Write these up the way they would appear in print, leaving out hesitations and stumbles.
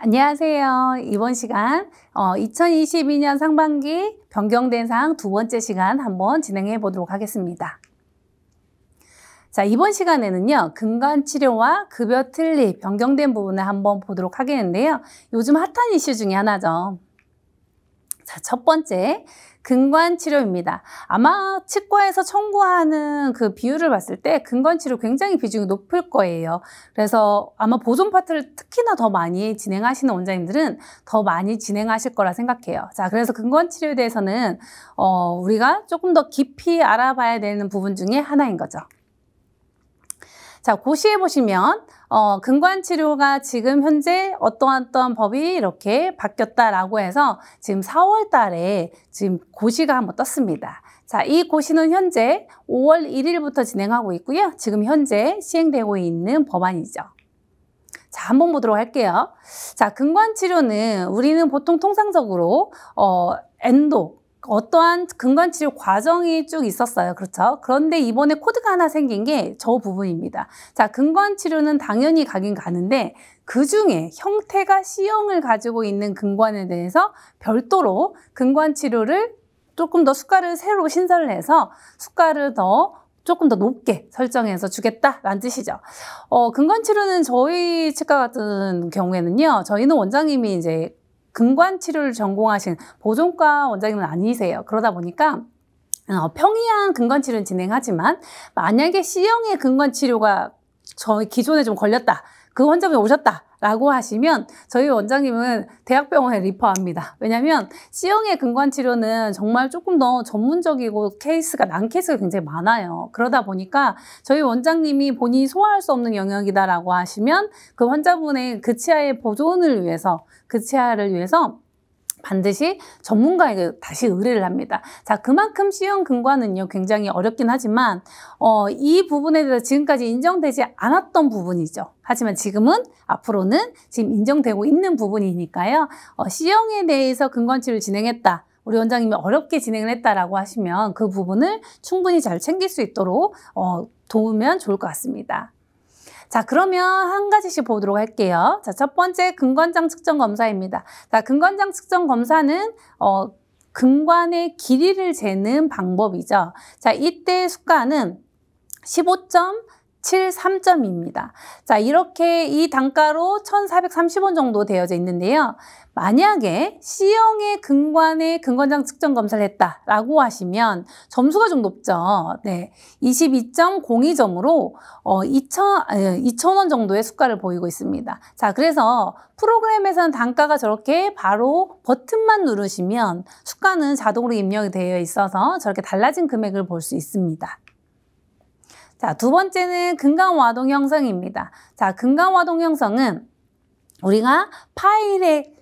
안녕하세요. 이번 시간 2022년 상반기 변경대상 두 번째 시간 한번 진행해 보도록 하겠습니다. 자, 이번 시간에는요, 근관치료와 급여 틀립, 변경된 부분을 한번 보도록 하겠는데요. 요즘 핫한 이슈 중에 하나죠. 자, 첫 번째, 근관치료입니다. 아마 치과에서 청구하는 그 비율을 봤을 때 근관치료 굉장히 비중이 높을 거예요. 그래서 아마 보존 파트를 특히나 더 많이 진행하시는 원장님들은 더 많이 진행하실 거라 생각해요. 자, 그래서 근관치료에 대해서는 우리가 조금 더 깊이 알아봐야 되는 부분 중에 하나인 거죠. 자, 고시해 보시면 근관치료가 지금 현재 어떠한 법이 이렇게 바뀌었다라고 해서 지금 4월 달에 지금 고시가 한번 떴습니다. 자, 이 고시는 현재 5월 1일부터 진행하고 있고요. 지금 현재 시행되고 있는 법안이죠. 자, 한번 보도록 할게요. 자, 근관치료는 우리는 보통 통상적으로 엔도 어떠한 근관치료 과정이 쭉 있었어요. 그렇죠? 그런데 이번에 코드가 하나 생긴 게 저 부분입니다. 자, 근관치료는 당연히 가긴 가는데 그 중에 형태가 C형을 가지고 있는 근관에 대해서 별도로 근관치료를 조금 더 수가를 새로 신설을 해서 수가를 조금 더 높게 설정해서 주겠다라는 뜻이죠. 근관치료는 저희 치과 같은 경우에는요, 저희는 원장님이 이제 근관치료를 전공하신 보존과 원장님은 아니세요. 그러다 보니까 평이한 근관치료는 진행하지만 만약에 C형의 근관치료가 저희 기존에 좀 걸렸다, 그 환자분이 오셨다 라고 하시면 저희 원장님은 대학병원에 리퍼합니다. 왜냐하면 C형의 근관치료는 정말 조금 더 전문적이고 난 케이스가 굉장히 많아요. 그러다 보니까 저희 원장님이 본인이 소화할 수 없는 영역이다라고 하시면 그 환자분의 그 치아의 보존을 위해서 그 치아를 위해서 반드시 전문가에게 다시 의뢰를 합니다. 자, 그만큼 C형 근관은요, 굉장히 어렵긴 하지만, 이 부분에 대해서 지금까지 인정되지 않았던 부분이죠. 하지만 앞으로는 지금 인정되고 있는 부분이니까요, C형에 대해서 근관치료를 진행했다. 우리 원장님이 어렵게 진행을 했다라고 하시면 그 부분을 충분히 잘 챙길 수 있도록 도우면 좋을 것 같습니다. 자, 그러면 한 가지씩 보도록 할게요. 자, 첫 번째 근관장 측정 검사입니다. 자, 근관장 측정 검사는 근관의 길이를 재는 방법이죠. 자, 이때 수가는 15.73점입니다. 자, 이렇게 이 단가로 1,430원 정도 되어져 있는데요. 만약에 C형의 근관장 측정 검사를 했다라고 하시면 점수가 좀 높죠. 네, 22.02점으로 2,000원 정도의 수가를 보이고 있습니다. 자, 그래서 프로그램에서는 단가가 저렇게 바로 버튼만 누르시면 수가는 자동으로 입력이 되어 있어서 저렇게 달라진 금액을 볼 수 있습니다. 자, 두 번째는 근간와동 형성입니다. 자, 근간와동 형성은 우리가 파일을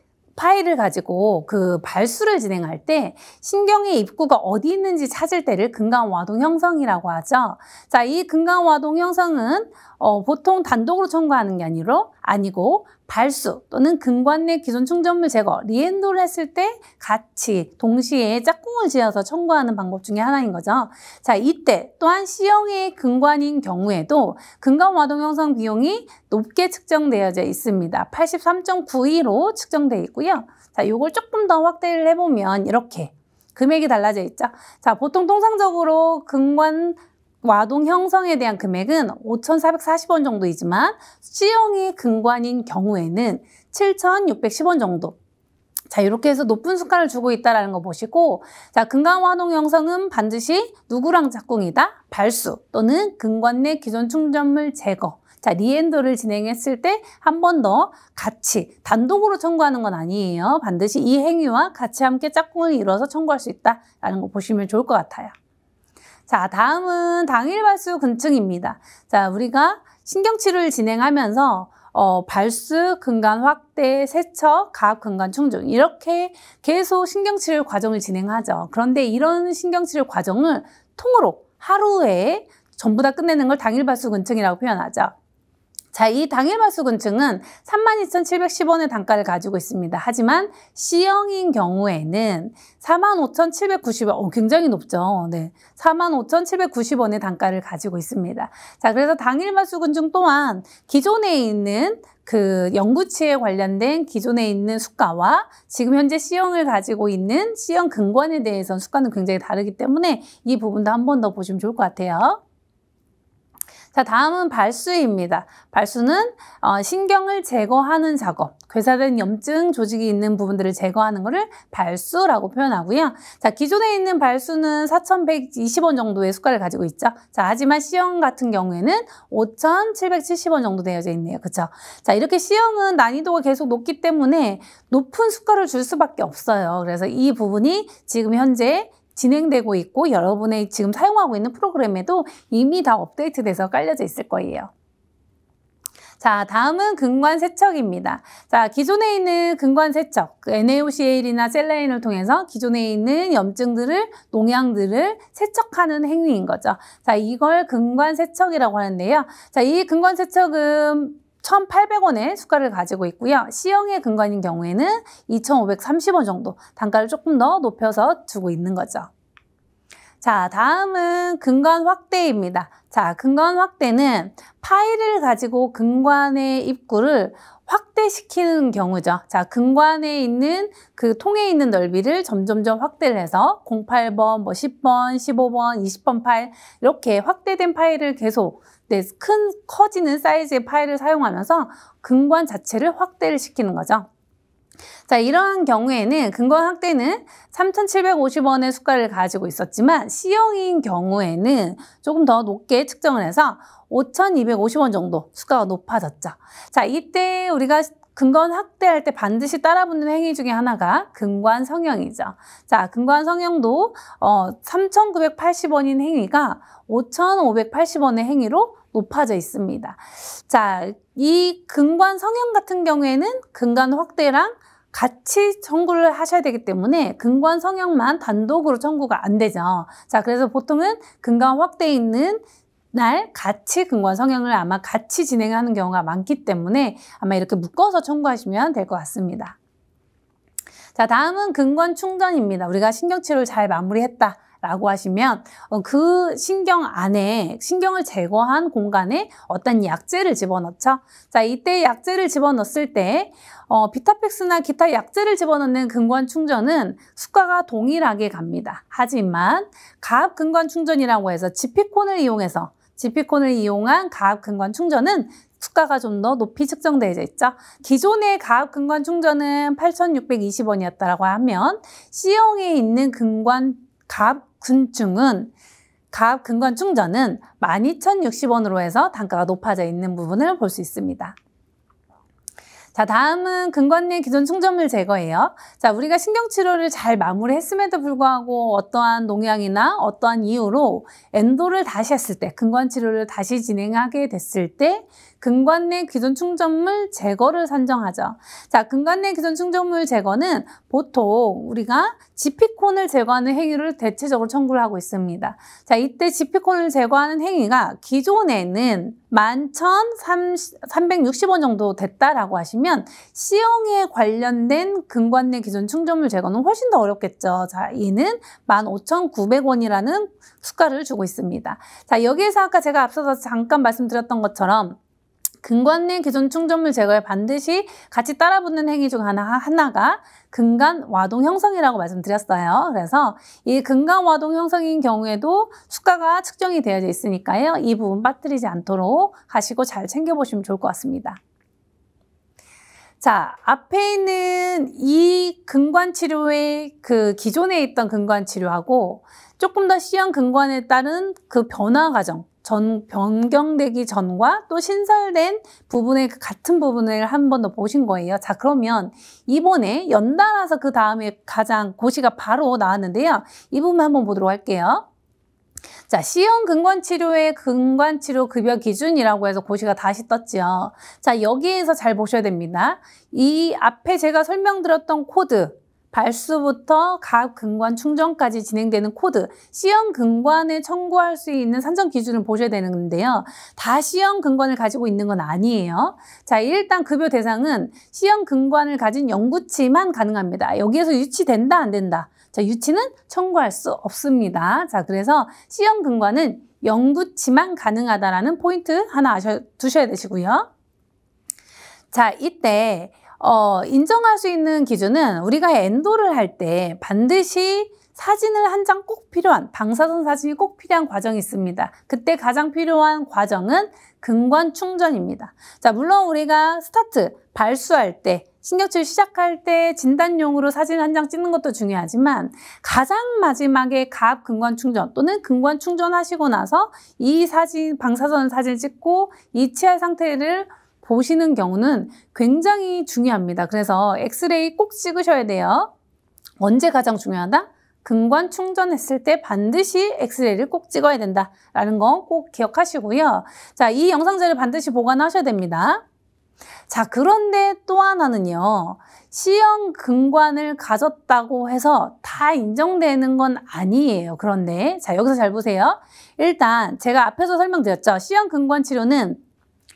가지고 그 발수를 진행할 때 신경의 입구가 어디 있는지 찾을 때를 근간와동 형성이라고 하죠. 자, 이 근간와동 형성은 보통 단독으로 청구하는 게 아니고 발수 또는 근관 내 기존 충전물 제거, 리엔도를 했을 때 같이 동시에 짝꿍을 지어서 청구하는 방법 중에 하나인 거죠. 자, 이때 또한 C형의 근관인 경우에도 근간와동 형성 비용이 높게 측정되어져 있습니다. 83.92로 측정되어 있고요. 자, 요걸 조금 더 확대를 해보면 이렇게 금액이 달라져 있죠. 자, 보통 통상적으로 근관와동 형성에 대한 금액은 5,440원 정도이지만 C형의 근관인 경우에는 7,610원 정도. 자, 이렇게 해서 높은 수가를 주고 있다는 거 보시고, 자, 근간와동 형성은 반드시 누구랑 짝꿍이다? 발수 또는 근관 내 기존 충전물 제거. 자, 리엔도를 진행했을 때 한 번 더 같이 단독으로 청구하는 건 아니에요. 반드시 이 행위와 같이 함께 짝꿍을 이뤄서 청구할 수 있다라는 거 보시면 좋을 것 같아요. 자, 다음은 당일 발수 근층입니다. 자, 우리가 신경치료를 진행하면서 발수, 근간 확대, 세척, 가압, 근간 충전 이렇게 계속 신경치료 과정을 진행하죠. 그런데 이런 신경치료 과정을 통으로 하루에 전부 다 끝내는 걸 당일 발수 근층이라고 표현하죠. 자, 이 당일말수근증은 32,710원의 단가를 가지고 있습니다. 하지만 C형인 경우에는 45,790원, 굉장히 높죠. 네, 45,790원의 단가를 가지고 있습니다. 자, 그래서 당일말수근증 또한 기존에 있는 그 연구치에 관련된 기존에 있는 수가와 지금 현재 C형을 가지고 있는 C형 근관에 대해서는 수가는 굉장히 다르기 때문에 이 부분도 한 번 더 보시면 좋을 것 같아요. 자, 다음은 발수입니다. 발수는 신경을 제거하는 작업, 괴사된 염증 조직이 있는 부분들을 제거하는 것을 발수라고 표현하고요. 자, 기존에 있는 발수는 4,120원 정도의 수가를 가지고 있죠. 자, 하지만 C형 같은 경우에는 5,770원 정도 되어져 있네요. 그렇죠? 자, 이렇게 C형은 난이도가 계속 높기 때문에 높은 수가를 줄 수밖에 없어요. 그래서 이 부분이 지금 현재 진행되고 있고 여러분의 지금 사용하고 있는 프로그램에도 이미 다 업데이트돼서 깔려져 있을 거예요. 자, 다음은 근관세척입니다. 자, 기존에 있는 근관세척, NaOCl이나 셀라인을 통해서 기존에 있는 염증들을, 농양들을 세척하는 행위인 거죠. 자, 이걸 근관세척이라고 하는데요. 자, 이 근관세척은 1,800원의 수가를 가지고 있고요. C형의 근관인 경우에는 2,530원 정도 단가를 조금 더 높여서 주고 있는 거죠. 자, 다음은 근관 확대입니다. 자, 근관 확대는 파일을 가지고 근관의 입구를 확대시키는 경우죠. 자, 근관에 있는 그 통에 있는 넓이를 점점점 확대를 해서 08번, 10번, 15번, 20번 파일 이렇게 확대된 파일을 계속 커지는 사이즈의 파일을 사용하면서 근관 자체를 확대를 시키는 거죠. 자, 이러한 경우에는 근관 확대는 3,750원의 수가를 가지고 있었지만 C형인 경우에는 조금 더 높게 측정을 해서 5,250원 정도 수가가 높아졌죠. 자, 이때 우리가 근관 확대할 때 반드시 따라붙는 행위 중에 하나가 근관 성형이죠. 자, 근관 성형도 3,980원인 행위가 5,580원의 행위로 높아져 있습니다. 자, 이 근관 성형 같은 경우에는 근관 확대랑 같이 청구를 하셔야 되기 때문에 근관 성형만 단독으로 청구가 안 되죠. 자, 그래서 보통은 근관 확대에 있는 날 같이 근관 성형을 아마 같이 진행하는 경우가 많기 때문에 아마 이렇게 묶어서 청구하시면 될 것 같습니다. 자, 다음은 근관 충전입니다. 우리가 신경치료를 잘 마무리했다 라고 하시면 그 신경 안에 신경을 제거한 공간에 어떤 약재를 집어넣죠. 자, 이때 약재를 집어넣었을 때 비타팩스나 기타 약재를 집어넣는 근관 충전은 수가가 동일하게 갑니다. 하지만 가압 근관 충전이라고 해서 지피콘을 이용한 가압 근관 충전은 수가가 좀 더 높이 측정되어 있죠. 기존의 가압 근관 충전은 8,620원이었다고 하면 C형에 있는 가압 근관 충전은 12,060원으로 해서 단가가 높아져 있는 부분을 볼 수 있습니다. 자, 다음은 근관 내 기존 충전물 제거예요. 자, 우리가 신경치료를 잘 마무리했음에도 불구하고 어떠한 농약이나 어떠한 이유로 엔도를 다시 했을 때, 근관치료를 다시 진행하게 됐을 때 근관 내 기존 충전물 제거를 산정하죠. 자, 근관 내 기존 충전물 제거는 보통 우리가 지피콘을 제거하는 행위를 대체적으로 청구를 하고 있습니다. 자, 이때 지피콘을 제거하는 행위가 기존에는 11,360원 정도 됐다라고 하시면 C형에 관련된 근관 내 기존 충전물 제거는 훨씬 더 어렵겠죠. 자, 이는 15,900원이라는 수가를 주고 있습니다. 자, 여기에서 아까 제가 앞서서 잠깐 말씀드렸던 것처럼 근관 내 기존 충전물 제거에 반드시 같이 따라붙는 행위 중 하나가 근간 와동 형성이라고 말씀드렸어요. 그래서 이 근간 와동 형성인 경우에도 수가가 측정이 되어져 있으니까요. 이 부분 빠뜨리지 않도록 하시고 잘 챙겨보시면 좋을 것 같습니다. 자, 앞에 있는 이 근관 치료의 그 기존에 있던 근관 치료하고 조금 더 C형 근관에 따른 그 변화 과정, 변경되기 전과 또 신설된 부분의 같은 부분을 한 번 더 보신 거예요. 자, 그러면 이번에 연달아서 그 다음에 가장 고시가 바로 나왔는데요. 이 부분 한번 보도록 할게요. 자, C형 근관치료의 근관치료 급여 기준이라고 해서 고시가 다시 떴죠. 자, 여기에서 잘 보셔야 됩니다. 이 앞에 제가 설명드렸던 코드, 발수부터 각 근관 충전까지 진행되는 코드, C형 근관에 청구할 수 있는 산정 기준을 보셔야 되는데요. 다 C형 근관을 가지고 있는 건 아니에요. 자, 일단 급여 대상은 C형 근관을 가진 연구치만 가능합니다. 여기에서 유치된다, 안 된다? 자, 유치는 청구할 수 없습니다. 자, 그래서 C형 근관은 연구치만 가능하다라는 포인트 하나 두셔야 되시고요. 자, 이때 인정할 수 있는 기준은 우리가 엔도를 할 때 반드시 사진을 한 장 꼭 필요한, 방사선 사진이 꼭 필요한 과정이 있습니다. 그때 가장 필요한 과정은 근관 충전입니다. 자, 물론 우리가 스타트, 발수할 때, 신경치료 시작할 때 진단용으로 사진 한 장 찍는 것도 중요하지만 가장 마지막에 갑 근관 충전 또는 근관 충전하시고 나서 이 사진, 방사선 사진을 찍고 이 치아 상태를 보시는 경우는 굉장히 중요합니다. 그래서 엑스레이 꼭 찍으셔야 돼요. 언제 가장 중요하다? 근관 충전했을 때 반드시 엑스레이를 꼭 찍어야 된다라는 거 꼭 기억하시고요. 자, 이 영상자를 반드시 보관하셔야 됩니다. 자, 그런데 또 하나는요. C형 근관을 가졌다고 해서 다 인정되는 건 아니에요. 그런데 자, 여기서 잘 보세요. 일단 제가 앞에서 설명드렸죠. C형 근관 치료는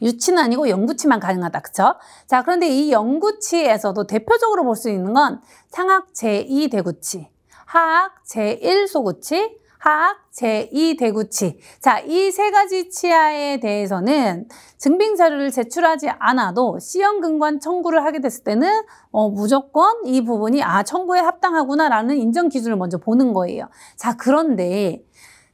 유치는 아니고 연구치만 가능하다. 그쵸? 자, 그런데 이 연구치에서도 대표적으로 볼 수 있는 건 상악 제2 대구치, 하악 제1 소구치, 하악 제2 대구치. 자, 이 세 가지 치아에 대해서는 증빙 자료를 제출하지 않아도 C형 근관 청구를 하게 됐을 때는 무조건 이 부분이 청구에 합당하구나라는 인정 기준을 먼저 보는 거예요. 자, 그런데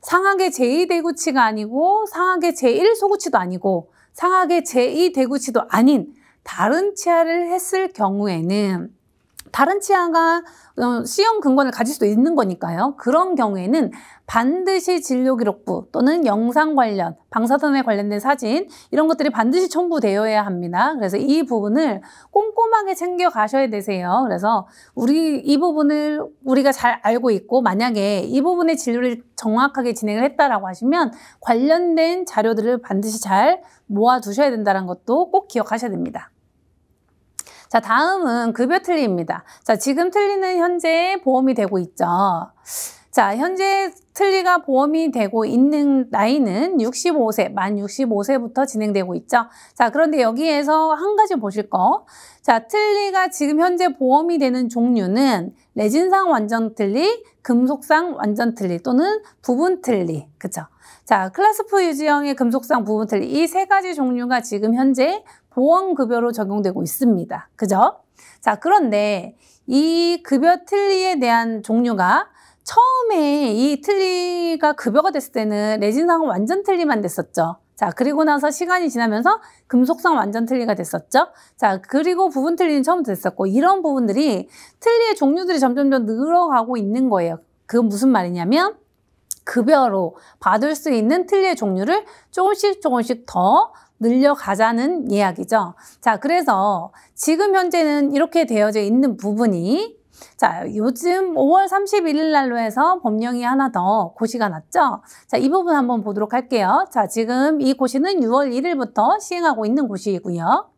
상악의 제2 대구치가 아니고 상악의 제1 소구치도 아니고 상악의 제2 대구치도 아닌 다른 치아를 했을 경우에는 다른 치아가 C형 근관을 가질 수도 있는 거니까요. 그런 경우에는 반드시 진료기록부 또는 영상 관련, 방사선에 관련된 사진 이런 것들이 반드시 첨부되어야 합니다. 그래서 이 부분을 꼼꼼하게 챙겨 가셔야 되세요. 그래서 이 부분을 우리가 잘 알고 있고 만약에 이 부분의 진료를 정확하게 진행을 했다라고 하시면 관련된 자료들을 반드시 잘 모아두셔야 된다는 것도 꼭 기억하셔야 됩니다. 자, 다음은 급여 틀리입니다. 자, 지금 틀리는 현재 보험이 되고 있죠. 자, 현재 틀리가 보험이 되고 있는 나이는 65세, 만 65세부터 진행되고 있죠. 자, 그런데 여기에서 한 가지 보실 거. 자, 틀리가 지금 현재 보험이 되는 종류는 레진상 완전 틀리, 금속상 완전 틀리 또는 부분 틀리. 그쵸? 자, 클래스프 유지형의 금속상 부분 틀리 이 세 가지 종류가 지금 현재 보험급여로 적용되고 있습니다. 그죠? 자, 그런데 이 급여 틀리에 대한 종류가 처음에 이 틀리가 급여가 됐을 때는 레진상 완전 틀리만 됐었죠. 자, 그리고 나서 시간이 지나면서 금속상 완전 틀리가 됐었죠. 자, 그리고 부분 틀리는 처음부터 됐었고 이런 부분들이 틀리의 종류들이 점점 늘어가고 있는 거예요. 그건 무슨 말이냐면 급여로 받을 수 있는 틀리의 종류를 조금씩 더 늘려가자는 이야기죠. 자, 그래서 지금 현재는 이렇게 되어져 있는 부분이 자, 요즘 5월 31일 날로 해서 법령이 하나 더 고시가 났죠. 자, 이 부분 한번 보도록 할게요. 자, 지금 이 고시는 6월 1일부터 시행하고 있는 고시이고요.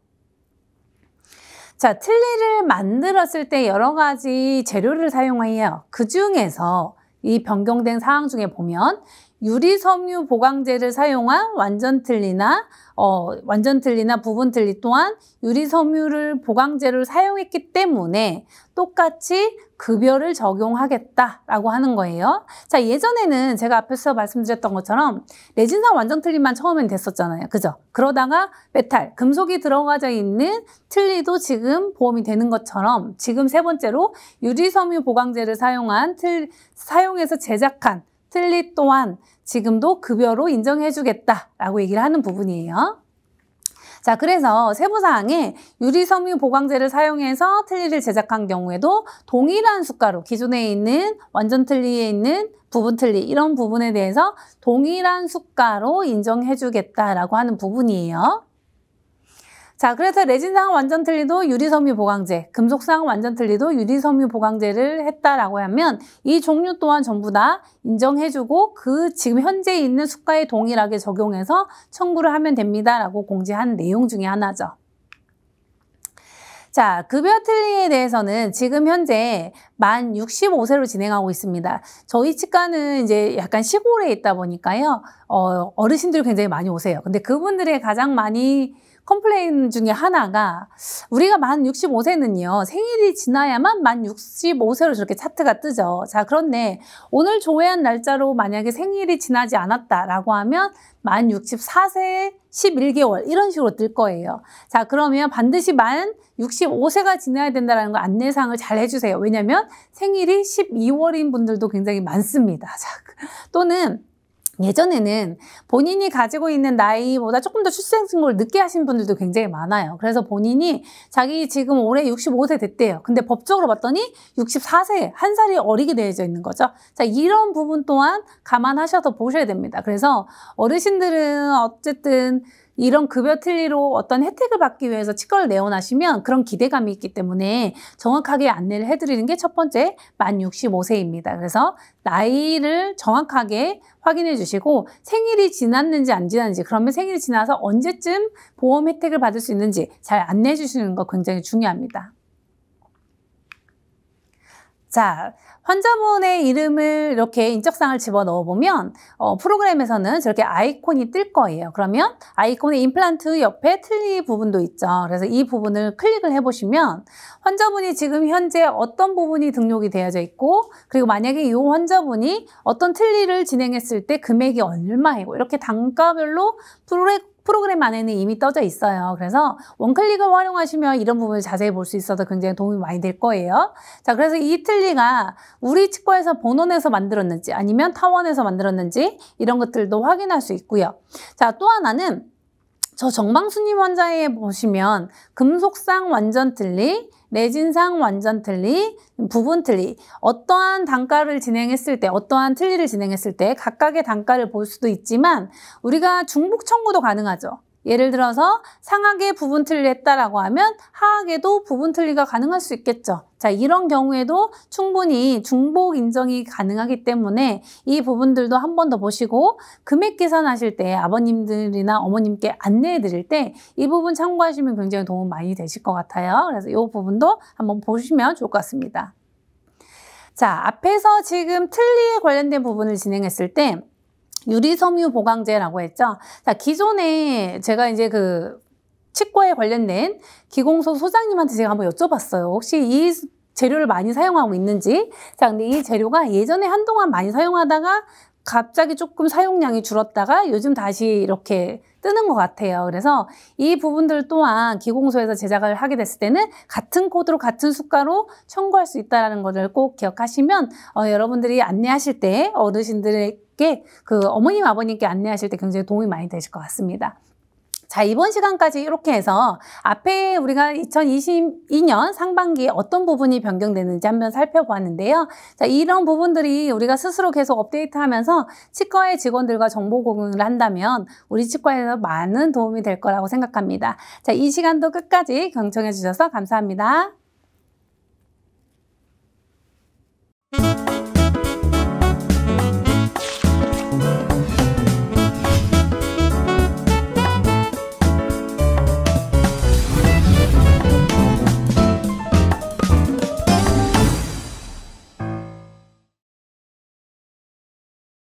자, 틀니를 만들었을 때 여러 가지 재료를 사용해요. 그 중에서 이 변경된 사항 중에 보면 유리섬유 보강제를 사용한 완전 틀니나 부분 틀니 또한 유리섬유를 보강제를 사용했기 때문에 똑같이 급여를 적용하겠다라고 하는 거예요. 자, 예전에는 제가 앞에서 말씀드렸던 것처럼 레진상 완전 틀니만 처음엔 됐었잖아요. 그죠? 그러다가 메탈, 금속이 들어가져 있는 틀니도 지금 보험이 되는 것처럼 지금 세 번째로 유리섬유 보강제를 사용해서 제작한 틀니 또한 지금도 급여로 인정해주겠다라고 얘기를 하는 부분이에요. 자, 그래서 세부사항에 유리섬유 보강제를 사용해서 틀니를 제작한 경우에도 동일한 수가로 기존에 있는 완전 틀니에 있는 부분 틀니 이런 부분에 대해서 동일한 수가로 인정해주겠다라고 하는 부분이에요. 자, 그래서 레진상 완전 틀니도 유리섬유 보강제, 금속상 완전 틀니도 유리섬유 보강제를 했다라고 하면 이 종류 또한 전부 다 인정해주고 그 지금 현재 있는 수가에 동일하게 적용해서 청구를 하면 됩니다라고 공지한 내용 중에 하나죠. 자, 급여 틀니에 대해서는 지금 현재 만 65세로 진행하고 있습니다. 저희 치과는 이제 약간 시골에 있다 보니까요, 어르신들이 굉장히 많이 오세요. 근데 그분들의 가장 많이 컴플레인 중에 하나가 우리가 만 65세는요, 생일이 지나야만 만 65세로 저렇게 차트가 뜨죠. 자, 그런데 오늘 조회한 날짜로 만약에 생일이 지나지 않았다라고 하면 만 64세 11개월 이런 식으로 뜰 거예요. 자, 그러면 반드시 만 65세가 지나야 된다는 거 안내사항을 잘 해주세요. 왜냐면 생일이 12월인 분들도 굉장히 많습니다. 자, 또는 예전에는 본인이 가지고 있는 나이보다 조금 더 출생신고를 늦게 하신 분들도 굉장히 많아요. 그래서 본인이 자기 지금 올해 65세 됐대요. 근데 법적으로 봤더니 64세, 한 살이 어리게 되어져 있는 거죠. 자, 이런 부분 또한 감안하셔서 보셔야 됩니다. 그래서 어르신들은 어쨌든 이런 급여 틀니로 어떤 혜택을 받기 위해서 치과를 내원하시면 그런 기대감이 있기 때문에 정확하게 안내를 해드리는 게 첫 번째 만 65세입니다. 그래서 나이를 정확하게 확인해 주시고 생일이 지났는지 안 지났는지, 그러면 생일이 지나서 언제쯤 보험 혜택을 받을 수 있는지 잘 안내해 주시는 거 굉장히 중요합니다. 자, 환자분의 이름을 이렇게 인적사항을 집어넣어 보면 프로그램에서는 저렇게 아이콘이 뜰 거예요. 그러면 아이콘의 임플란트 옆에 틀니 부분도 있죠. 그래서 이 부분을 클릭을 해보시면 환자분이 지금 현재 어떤 부분이 등록이 되어져 있고, 그리고 만약에 이 환자분이 어떤 틀니를 진행했을 때 금액이 얼마이고, 이렇게 단가별로 프로그램 안에는 이미 떠져 있어요. 그래서 원클릭을 활용하시면 이런 부분을 자세히 볼 수 있어서 굉장히 도움이 많이 될 거예요. 자, 그래서 이 틀니가 우리 치과에서 본원에서 만들었는지 아니면 타원에서 만들었는지 이런 것들도 확인할 수 있고요. 자, 또 하나는 저 정방수님 환자에 보시면 금속상 완전 틀니, 레진상 완전 틀니, 부분 틀니, 어떠한 단가를 진행했을 때, 어떠한 틀니를 진행했을 때 각각의 단가를 볼 수도 있지만 우리가 중복 청구도 가능하죠. 예를 들어서 상하게 부분 틀니를 했다라고 하면 하하게도 부분 틀니가 가능할 수 있겠죠. 자, 이런 경우에도 충분히 중복 인정이 가능하기 때문에 이 부분들도 한 번 더 보시고 금액 계산하실 때 아버님들이나 어머님께 안내해 드릴 때 이 부분 참고하시면 굉장히 도움 많이 되실 것 같아요. 그래서 이 부분도 한번 보시면 좋을 것 같습니다. 자, 앞에서 지금 틀니에 관련된 부분을 진행했을 때 유리섬유 보강제라고 했죠. 자, 기존에 제가 이제 그 치과에 관련된 기공소 소장님한테 제가 한번 여쭤봤어요. 혹시 이 재료를 많이 사용하고 있는지. 자, 근데 이 재료가 예전에 한동안 많이 사용하다가 갑자기 조금 사용량이 줄었다가 요즘 다시 이렇게 뜨는 것 같아요. 그래서 이 부분들 또한 기공소에서 제작을 하게 됐을 때는 같은 코드로 같은 수가로 청구할 수 있다는 것을 꼭 기억하시면 여러분들이 안내하실 때 어르신들에게 어머님 아버님께 안내하실 때 굉장히 도움이 많이 되실 것 같습니다. 자, 이번 시간까지 이렇게 해서 앞에 우리가 2022년 상반기에 어떤 부분이 변경되는지 한번 살펴보았는데요. 자, 이런 부분들이 우리가 스스로 계속 업데이트하면서 치과의 직원들과 정보 공유를 한다면 우리 치과에서 많은 도움이 될 거라고 생각합니다. 자, 이 시간도 끝까지 경청해 주셔서 감사합니다.